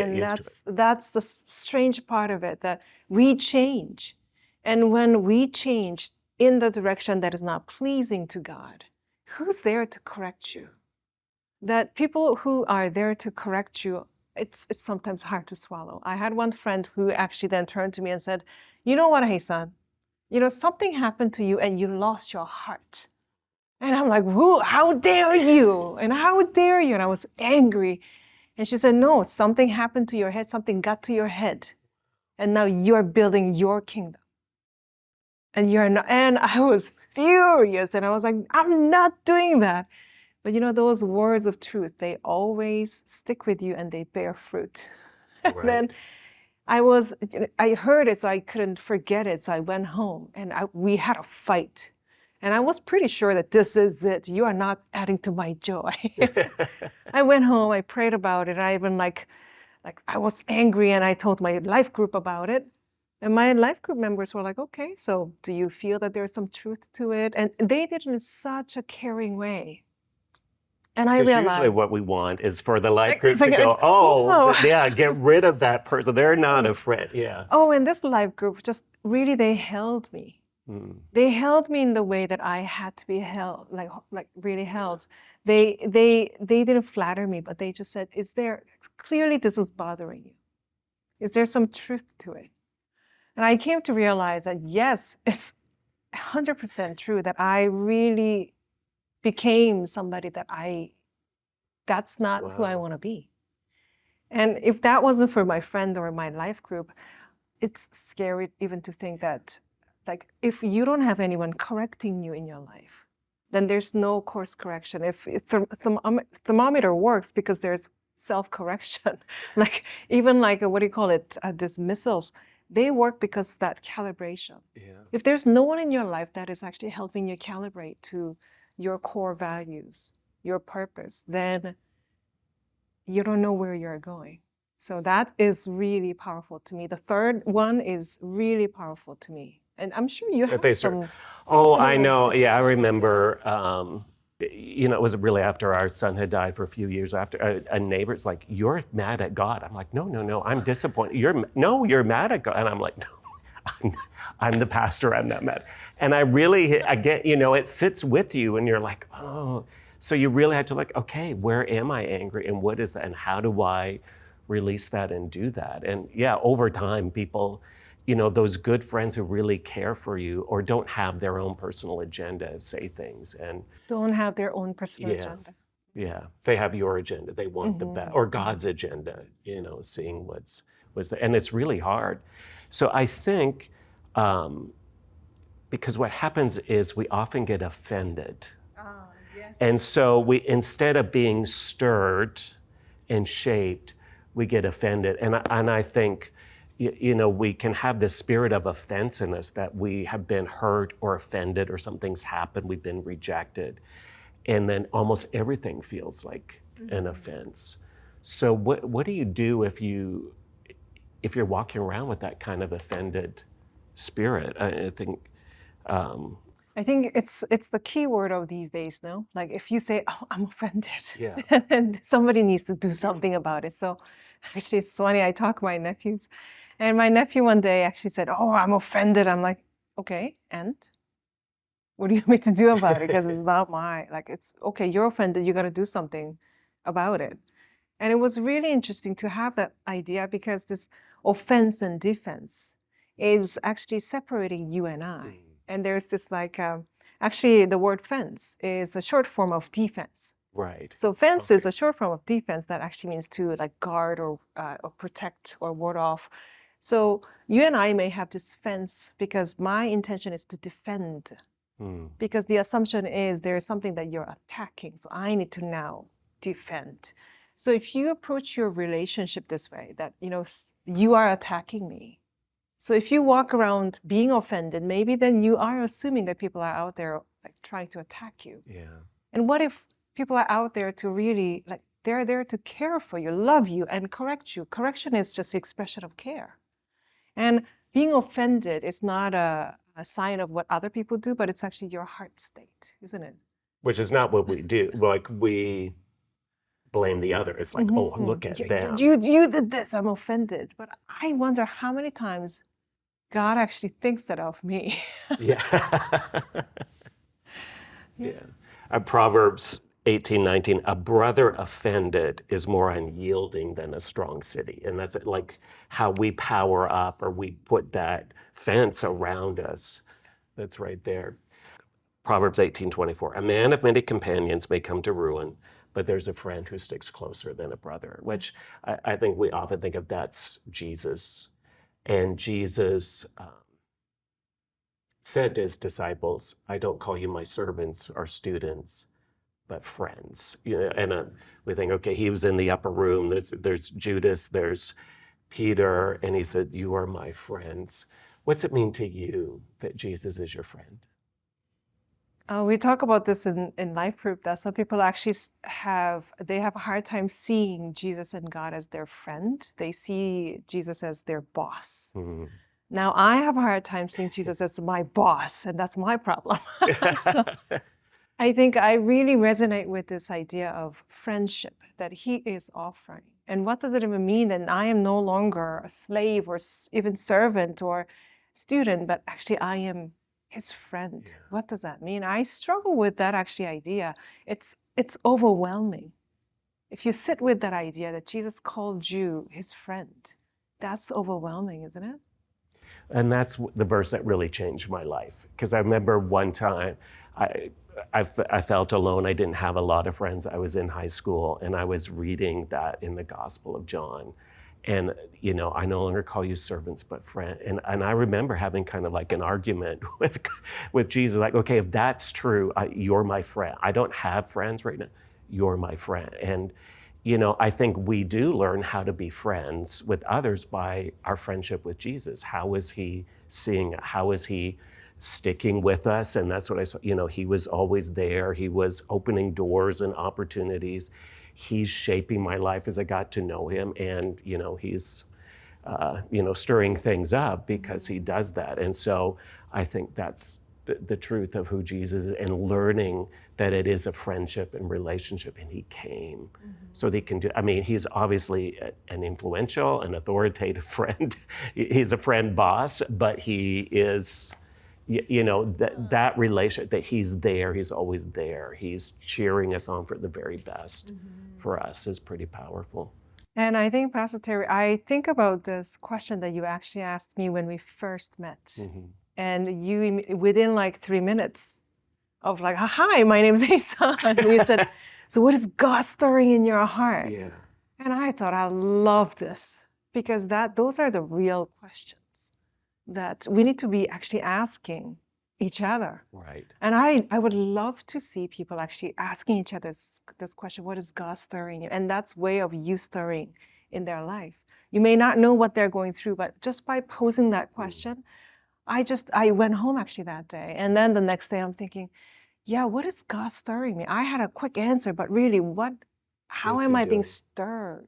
That's the strange part of it, that we change. And when we change in the direction that is not pleasing to God, who's there to correct you? That people who are there to correct you, it's sometimes hard to swallow. I had one friend who actually then turned to me and said, you know what, hey son, something happened to you and you lost your heart. And I'm like, who? How dare you? And how dare you? And I was angry. And she said, no, something happened to your head, something got to your head. And now you're building your kingdom. And you're not, and I was furious. And I was like, I'm not doing that. But those words of truth, they always stick with you and they bear fruit. Right. And then I heard it, so I couldn't forget it. So I went home and we had a fight. And I was pretty sure that this is it. You are not adding to my joy. I went home, I prayed about it. I even I was angry, and I told my life group about it. And my life group members were like, okay, so do you feel that there's some truth to it? And they did it in such a caring way. And I realized usually what we want is for the life group to go, get rid of that person. They're not a friend. Yeah. Oh, and this life group just really, they held me. They held me in the way that I had to be held, like really held. They didn't flatter me, but they just said, "Is there clearly this is bothering you? Is there some truth to it?" And I came to realize that yes, it's 100% true that I really became somebody that's not who I want to be. And if that wasn't for my friend or my life group, it's scary even to think that, like, if you don't have anyone correcting you in your life, then there's no course correction. If thermometer works because there's self-correction, like even like what do you call it, dismissals, they work because of that calibration. If there's no one in your life that is actually helping you calibrate to your core values, your purpose, then you don't know where you're going. So that is really powerful to me. The third one is really powerful to me. And I'm sure you have some. Oh, I know. Yeah, I remember. It was really after our son had died for a few years after. A neighbor's like, "You're mad at God." I'm like, No, I'm disappointed. You're mad at God. And I'm like, no, I'm the pastor. I'm not mad. And I get, it sits with you, and you're like, oh. So you really had to okay, where am I angry, and what is that, and how do I release that and do that? And yeah, over time, people, those good friends who really care for you or don't have their own personal agenda say things and don't have their own personal agenda. Yeah, they have your agenda. They want the best, or God's agenda. Seeing what's there, and it's really hard. So I think because what happens is we often get offended. And so instead of being stirred and shaped, we get offended. And I think, we can have this spirit of offense in us that we have been hurt or offended or something's happened, we've been rejected. And then almost everything feels like an offense. So what do you do if you're walking around with that kind of offended spirit? I think it's the key word of these days, no? Like if you say, "Oh, I'm offended," Yeah. then somebody needs to do something about it. So actually, it's funny. I talk to my nephews, and my nephew one day actually said, "Oh, I'm offended." I'm like, "Okay, and what do you want me to do about it? Because it's not it's okay. You're offended. You got to do something about it." And it was really interesting to have that idea because this offense and defense is actually separating you and I. And there's this actually the word fence is a short form of defense. Right. So fence is a short form of defense that actually means to guard or protect or ward off. So you and I may have this fence because my intention is to defend. Because the assumption is there is something that you're attacking. So I need to now defend. So if you approach your relationship this way, that you are attacking me. So if you walk around being offended, maybe then you are assuming that people are out there trying to attack you. Yeah. And what if people are out there to really they're there to care for you, love you, and correct you? Correction is just the expression of care. And being offended is not a sign of what other people do, but it's actually your heart state, isn't it? Which is not what we do. We blame the other. It's like, oh, look at them. You did this, I'm offended. But I wonder how many times God actually thinks that of me. Yeah. Yeah. Proverbs 18:19, a brother offended is more unyielding than a strong city. And that's how we power up or we put that fence around us. That's right there. Proverbs 18:24, a man of many companions may come to ruin, but there's a friend who sticks closer than a brother, which I think we often think of that's Jesus. And Jesus said to his disciples, I don't call you my servants or students, but friends. And we think, okay, he was in the upper room. There's Judas, there's Peter, and he said, you are my friends. What's it mean to you that Jesus is your friend? We talk about this in life group that some people actually have a hard time seeing Jesus and God as their friend. They see Jesus as their boss. Mm-hmm. Now, I have a hard time seeing Jesus as my boss, and that's my problem. So I think I really resonate with this idea of friendship that he is offering. And what does it even mean that I am no longer a slave or even servant or student, but actually I am his friend. What does that mean? I struggle with that actually idea. It's overwhelming. If you sit with that idea that Jesus called you his friend, that's overwhelming, isn't it? And that's the verse that really changed my life. Because I remember one time I felt alone. I didn't have a lot of friends. I was in high school and I was reading that in the Gospel of John. And, I no longer call you servants, but friend. And I remember having kind of like an argument with Jesus, like, okay, if that's true, you're my friend. I don't have friends right now. You're my friend. And, I think we do learn how to be friends with others by our friendship with Jesus. How is he seeing it? How is he sticking with us? And that's what I saw. He was always there. He was opening doors and opportunities. He's shaping my life as I got to know him. And, he's, stirring things up because he does that. And so I think that's the truth of who Jesus is, and learning that it is a friendship and relationship, and he came so that he can do, he's obviously an influential and authoritative friend. He's a friend boss, but he is, that relationship, that he's there, he's always there. He's cheering us on for the very best for us is pretty powerful. And I think, Pastor Terry, I think about this question that you actually asked me when we first met. And you, within like 3 minutes of like, hi, my name's Asa. And you said, so what is God stirring in your heart? Yeah. And I thought, I love this, because those are the real questions that we need to be actually asking each other. Right. And I would love to see people actually asking each other this question, what is God stirring you? And that's way of you stirring in their life. You may not know what they're going through, but just by posing that question, I went home actually that day. And then the next day I'm thinking, yeah, what is God stirring me? I had a quick answer, but really how am I being stirred?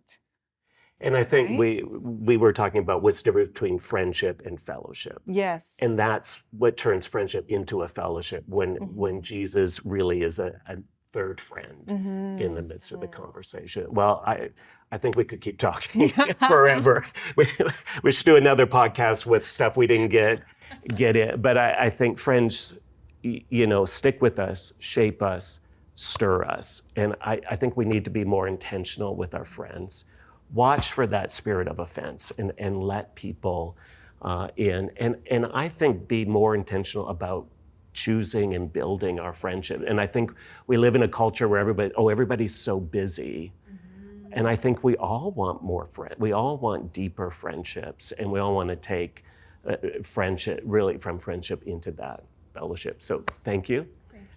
And I think we were talking about what's the difference between friendship and fellowship. Yes. And that's what turns friendship into a fellowship, when Jesus really is a third friend in the midst of the conversation. Well, I think we could keep talking forever. We should do another podcast with stuff we didn't get in. But I think friends, stick with us, shape us, stir us. And I think we need to be more intentional with our friends. Watch for that spirit of offense and let people in. And I think be more intentional about choosing and building our friendship. And I think we live in a culture where everybody's so busy. And I think we all want more friends. We all want deeper friendships, and we all want to take friendship, really from friendship into that fellowship. So thank you.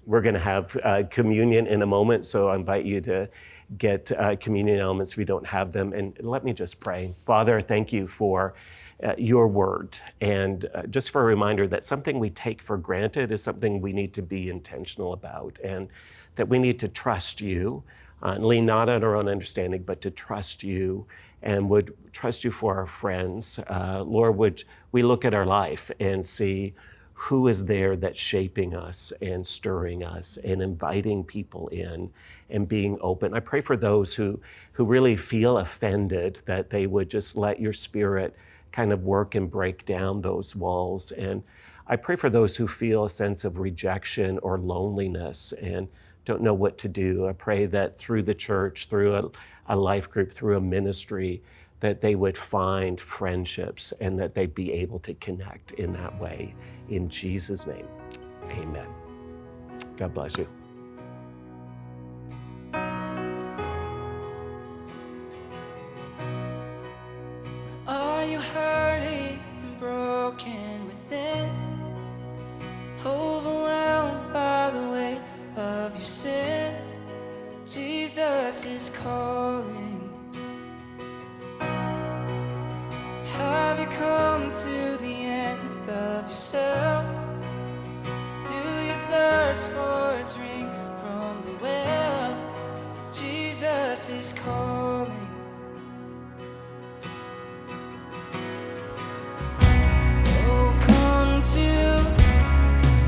We're going to have communion in a moment, so I invite you to get communion elements if you don't have them. And let me just pray. Father, thank you for your word. And just for a reminder that something we take for granted is something we need to be intentional about, and that we need to trust you, and lean not on our own understanding, but to trust you, and would trust you for our friends. Lord, would we look at our life and see who is there that's shaping us and stirring us and inviting people in and being open. I pray for those who really feel offended, that they would just let your spirit kind of work and break down those walls. And I pray for those who feel a sense of rejection or loneliness and don't know what to do. I pray that through the church, through a life group, through a ministry, that they would find friendships and that they'd be able to connect in that way. In Jesus' name, amen. God bless you. Are you hurting and broken within? Overwhelmed by the weight of your sin? Jesus is calling. Have you come to the end of yourself? Do you thirst for a drink from the well? Jesus is calling. Oh, come to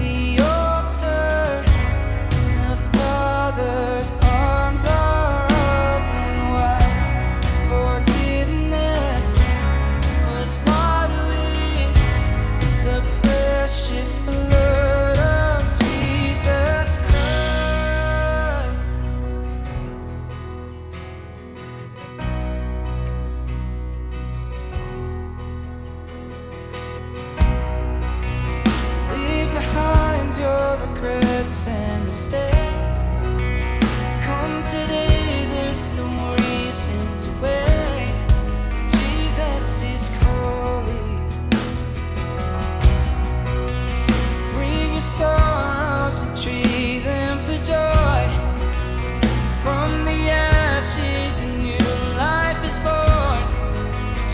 the altar. The Father's arms are open wide. Forgiveness was bought with the precious blood. and mistakes. Come today, there's no reason to wait. Jesus is calling. Bring your sorrows and trade them for joy. From the ashes a new life is born.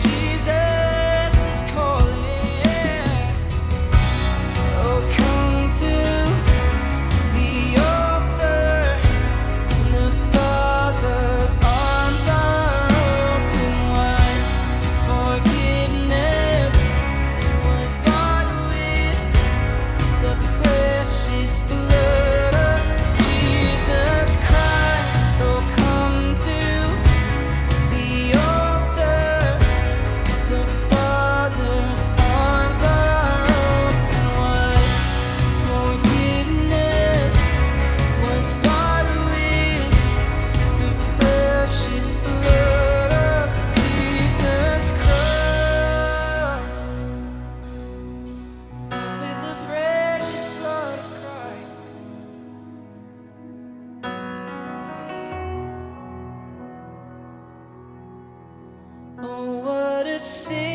Jesus is calling. Oh, come to the altar. The Father's arms are open wide. Forgiveness was bought with the precious blood of Jesus Christ. Oh, come to the altar. The Father's arms are open wide. Forgiveness was bought with the precious blood of Jesus Christ. With the precious blood of Christ. Oh, what a Savior.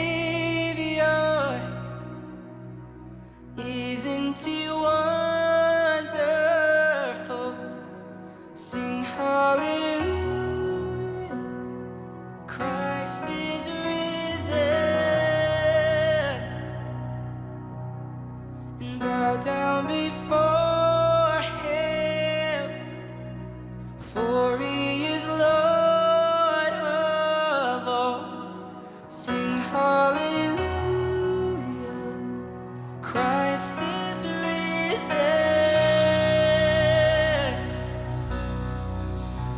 Isn't he wonderful? Sing hallelujah. Christ is risen. And bow down before him, for he is Lord of all. Sing hallelujah. Christ is risen.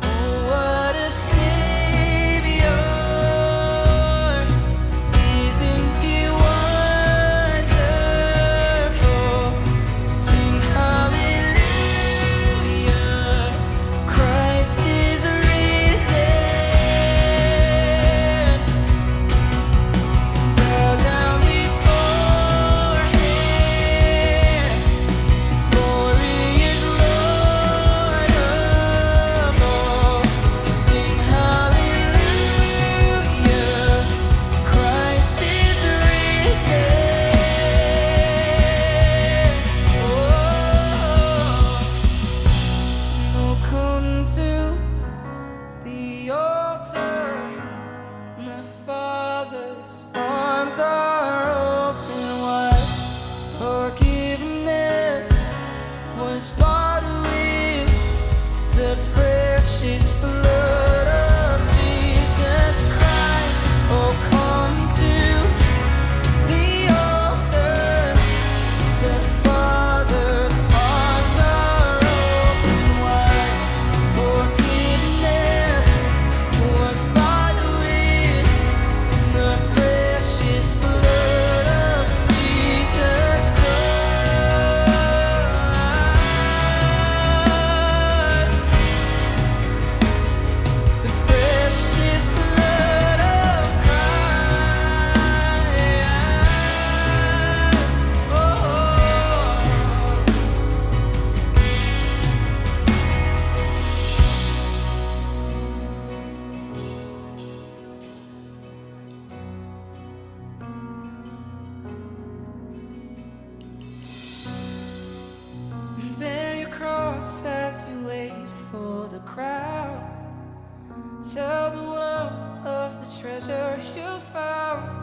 Oh, what a Savior. Isn't he wonderful? Sing hallelujah. Christ is risen. Bow down before him, for he is Lord of all. Sing hallelujah. Christ is risen. Oh, come to the altar. The Father's arms are open wide. Forgiveness was bought with the precious blood of Jesus Christ. Oh, come to the altar. The Father's arms are open wide. Forgiveness was bought with the precious blood of Jesus Christ. The precious blood of Christ. Oh. And bear your cross as you wait for the crowd. Tell the world of the treasure you found.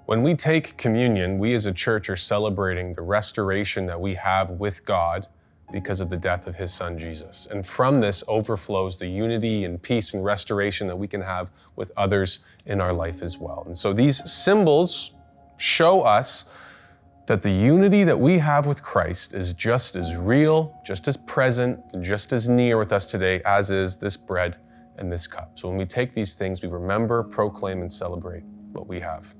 When we take communion, we as a church are celebrating the restoration that we have with God because of the death of his son, Jesus. And from this overflows the unity and peace and restoration that we can have with others in our life as well. And so these symbols show us that the unity that we have with Christ is just as real, just as present, and just as near with us today as is this bread and this cup. So when we take these things, we remember, proclaim, and celebrate what we have.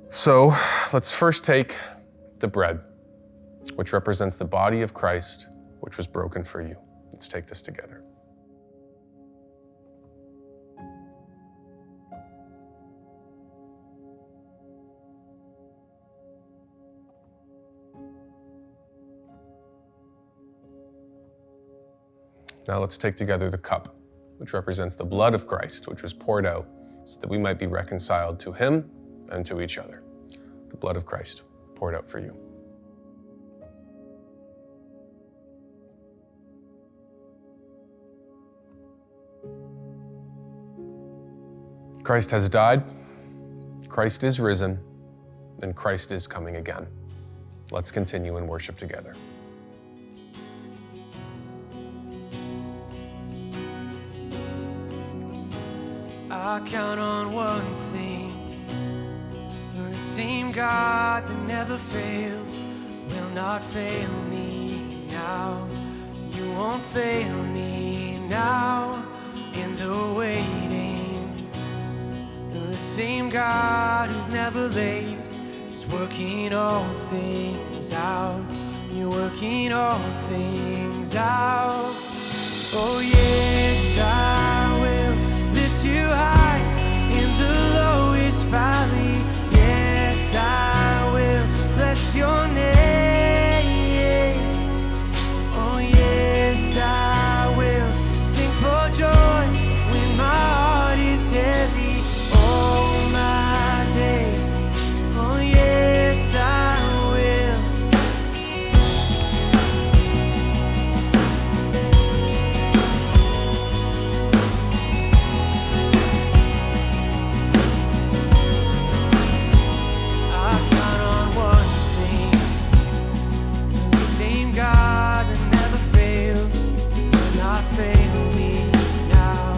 So let's first take the bread. which represents the body of Christ, which was broken for you. Let's take this together. Now let's take together the cup, which represents the blood of Christ, which was poured out so that we might be reconciled to him and to each other. The blood of Christ poured out for you. Christ has died, Christ is risen, and Christ is coming again. Let's continue in worship together. I count on one thing. The same God that never fails will not fail me now. You won't fail me now in the waiting. The same God who's never late is working all things out. You're working all things out. Oh yes, I will lift you high in the lowest valley. Yes, I will bless your name. Oh yes, I will sing for joy when my heart is heavy. All my days, oh yes, I will. I count on one thing. The same God that never fails will not fail me now.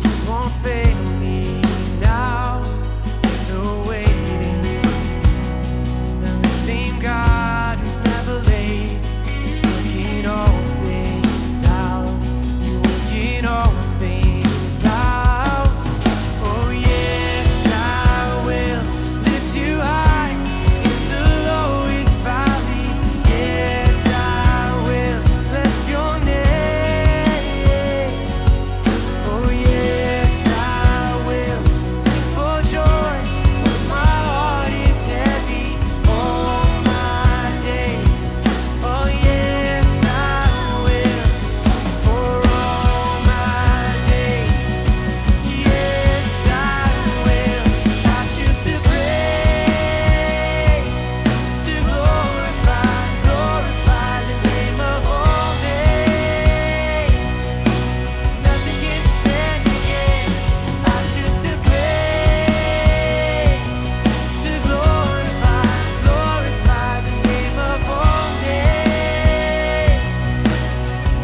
He won't fail me now. The waiting. And the same God who's never late is working all things out. You're working all things out. Oh yes, I will lift you high in the lowest valley. Yes, I will bless your name. Oh yes, I will sing for joy when my heart is heavy. All my days, oh yes, I will. For all my days, yes, I will. I choose to praise, to glorify the name of all names. Nothing can stand against. I choose to praise, to glorify the name of all names.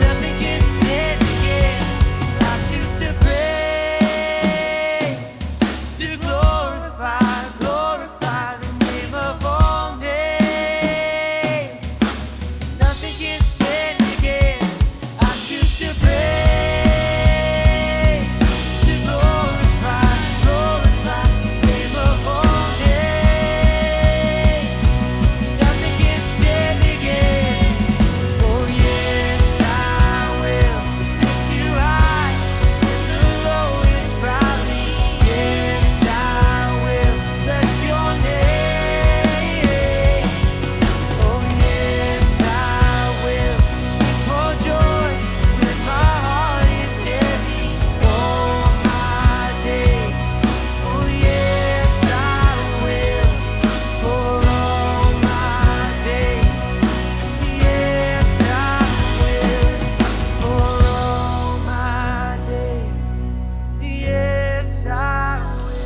Nothing can stand against. I choose to praise, to glorify the name of all names. Nothing can stand against. I choose to praise, to glorify the name of all names. Nothing can stand against. Oh yes, I will lift you high in the lowest valley. Yes, I will bless your name. Oh yes, I will sing for joy when my heart is heavy. All my days, oh yes, I will. For all my days, yes, I will. For all my days, yes, I will.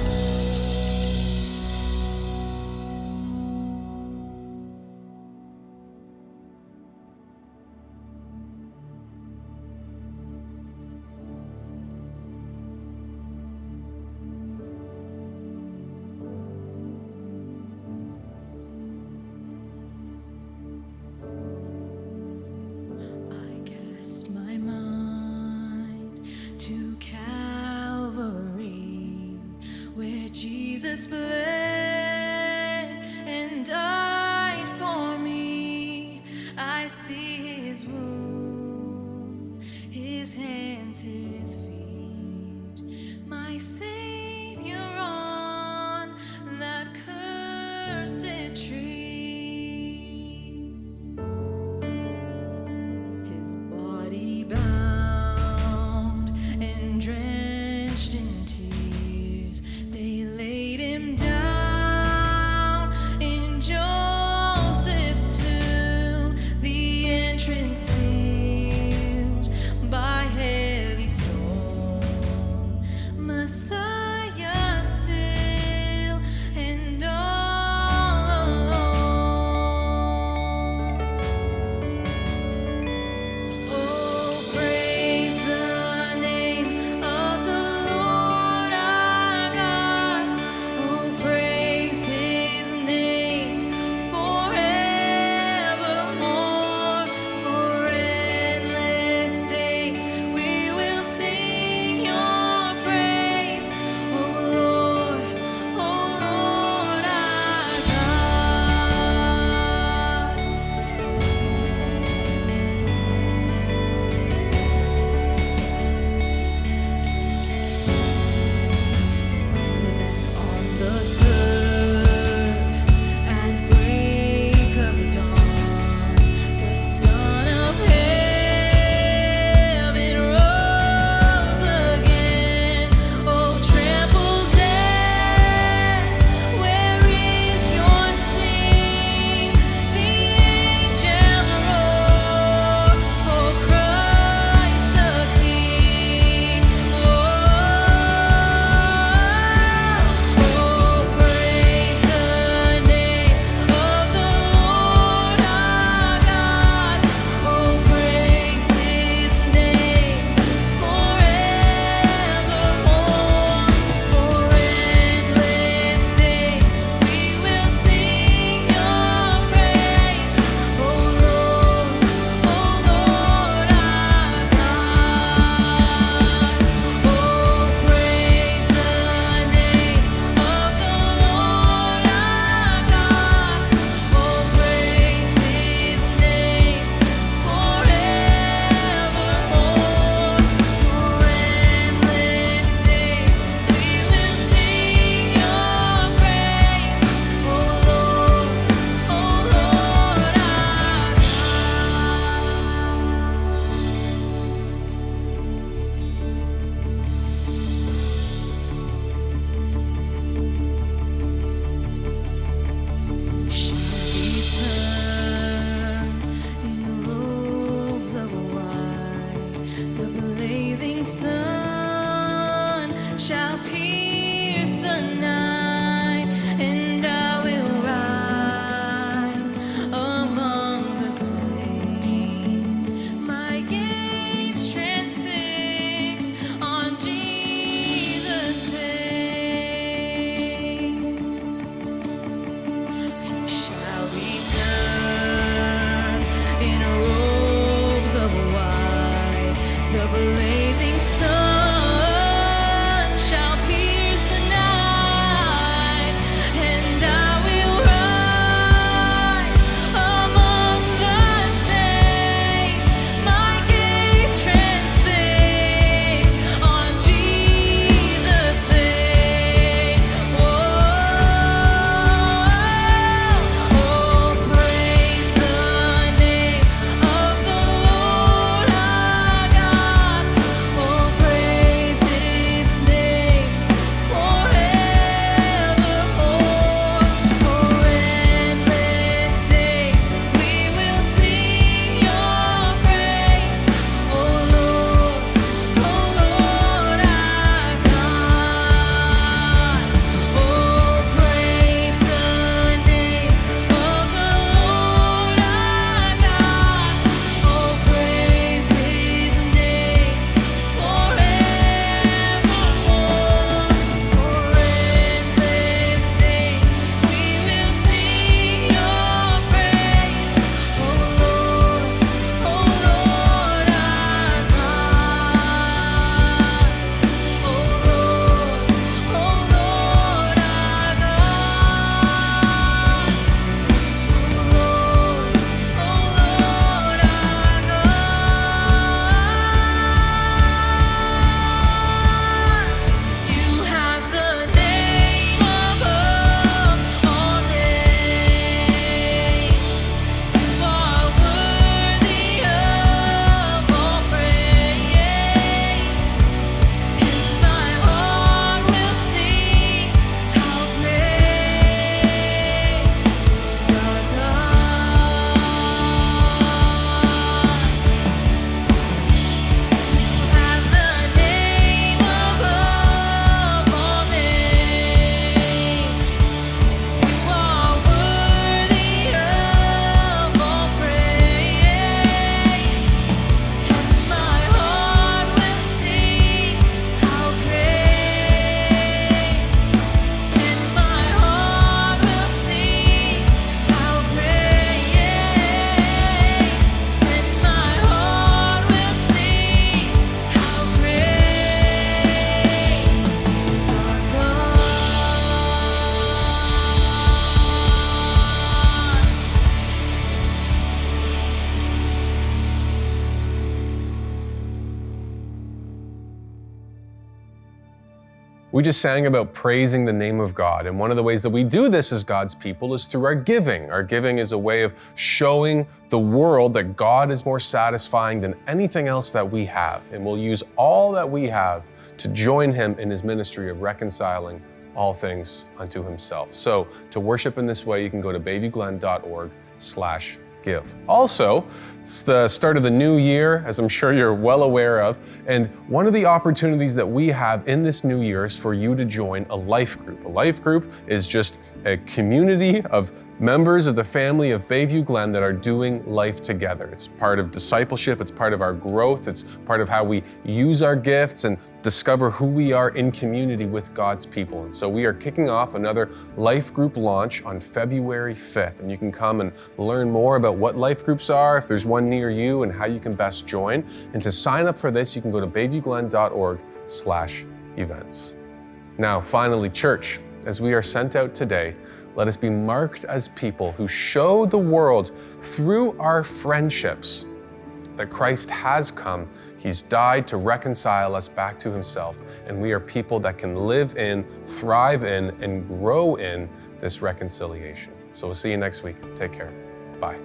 I cast my mind to Calvary, where Jesus bled and died for me. see his wounds, his hands, his feet, my Savior on that cursed tree. His body bound and drenched in tears, they laid him down in Joseph's tomb, the entrance sealed by heavy stone. Messiah still and all We just sang about praising the name of God. And one of the ways that we do this as God's people is through our giving. Our giving is a way of showing the world that God is more satisfying than anything else that we have. And we'll use all that we have to join him in his ministry of reconciling all things unto himself. So to worship in this way, you can go to bayviewglen.org/give. Also, it's the start of the new year, as I'm sure you're well aware of, and one of the opportunities that we have in this new year is for you to join a life group. A life group is just a community of members of the family of Bayview Glen that are doing life together. It's part of discipleship, it's part of our growth, it's part of how we use our gifts and discover who we are in community with God's people. And so we are kicking off another life group launch on February 5th. And you can come and learn more about what life groups are, if there's one near you, and how you can best join. And to sign up for this, you can go to bayviewglen.org/events. Now, finally, church, as we are sent out today, let us be marked as people who show the world through our friendships that Christ has come. He's died to reconcile us back to himself, and we are people that can live in, thrive in, and grow in this reconciliation. So we'll see you next week. Take care. Bye.